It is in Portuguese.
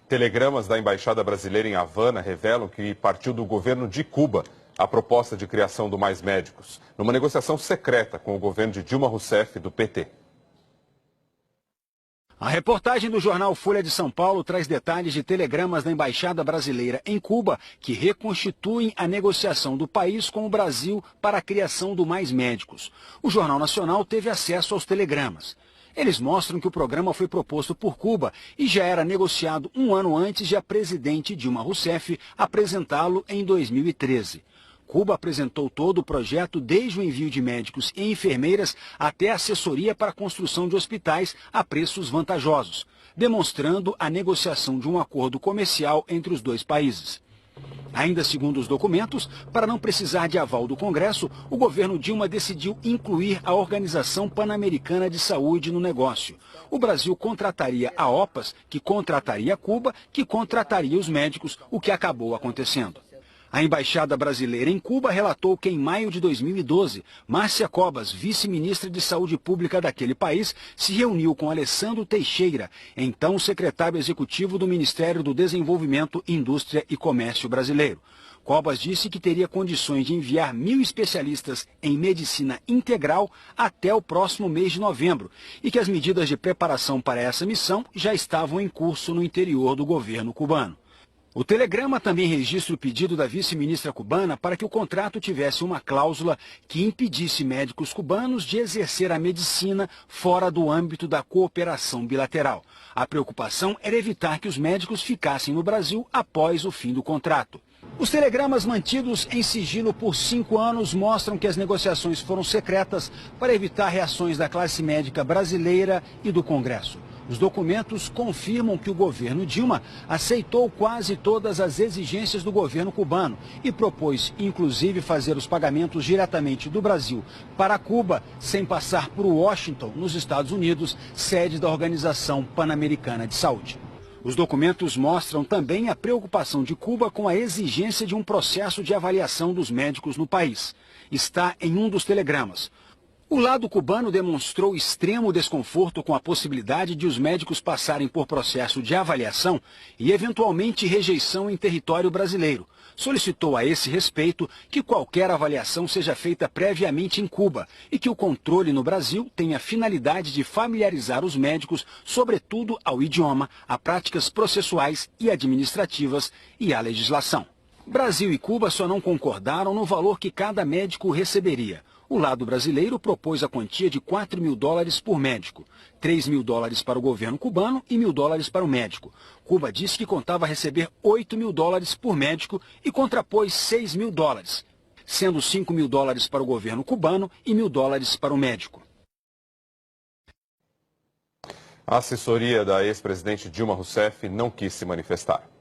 Telegramas da Embaixada Brasileira em Havana revelam que partiu do governo de Cuba a proposta de criação do Mais Médicos, numa negociação secreta com o governo de Dilma Rousseff, do PT. A reportagem do jornal Folha de São Paulo traz detalhes de telegramas da Embaixada Brasileira em Cuba que reconstituem a negociação do país com o Brasil para a criação do Mais Médicos. O Jornal Nacional teve acesso aos telegramas. Eles mostram que o programa foi proposto por Cuba e já era negociado um ano antes de a presidente Dilma Rousseff apresentá-lo em 2013. Cuba apresentou todo o projeto, desde o envio de médicos e enfermeiras até a assessoria para a construção de hospitais a preços vantajosos, demonstrando a negociação de um acordo comercial entre os dois países. Ainda segundo os documentos, para não precisar de aval do Congresso, o governo Dilma decidiu incluir a Organização Pan-Americana de Saúde no negócio. O Brasil contrataria a OPAS, que contrataria Cuba, que contrataria os médicos, o que acabou acontecendo. A Embaixada Brasileira em Cuba relatou que em maio de 2012, Márcia Cobas, vice-ministra de Saúde Pública daquele país, se reuniu com Alessandro Teixeira, então secretário executivo do Ministério do Desenvolvimento, Indústria e Comércio brasileiro. Cobas disse que teria condições de enviar 1.000 especialistas em medicina integral até o próximo mês de novembro e que as medidas de preparação para essa missão já estavam em curso no interior do governo cubano. O telegrama também registra o pedido da vice-ministra cubana para que o contrato tivesse uma cláusula que impedisse médicos cubanos de exercer a medicina fora do âmbito da cooperação bilateral. A preocupação era evitar que os médicos ficassem no Brasil após o fim do contrato. Os telegramas mantidos em sigilo por 5 anos mostram que as negociações foram secretas para evitar reações da classe médica brasileira e do Congresso. Os documentos confirmam que o governo Dilma aceitou quase todas as exigências do governo cubano e propôs, inclusive, fazer os pagamentos diretamente do Brasil para Cuba, sem passar por Washington, nos Estados Unidos, sede da Organização Pan-Americana de Saúde. Os documentos mostram também a preocupação de Cuba com a exigência de um processo de avaliação dos médicos no país. Está em um dos telegramas. O lado cubano demonstrou extremo desconforto com a possibilidade de os médicos passarem por processo de avaliação e, eventualmente, rejeição em território brasileiro. Solicitou a esse respeito que qualquer avaliação seja feita previamente em Cuba e que o controle no Brasil tenha a finalidade de familiarizar os médicos, sobretudo ao idioma, a práticas processuais e administrativas e à legislação. Brasil e Cuba só não concordaram no valor que cada médico receberia. O lado brasileiro propôs a quantia de $4.000 por médico, $3.000 para o governo cubano e $1.000 para o médico. Cuba disse que contava receber $8.000 por médico e contrapôs $6.000, sendo $5.000 para o governo cubano e $1.000 para o médico. A assessoria da ex-presidente Dilma Rousseff não quis se manifestar.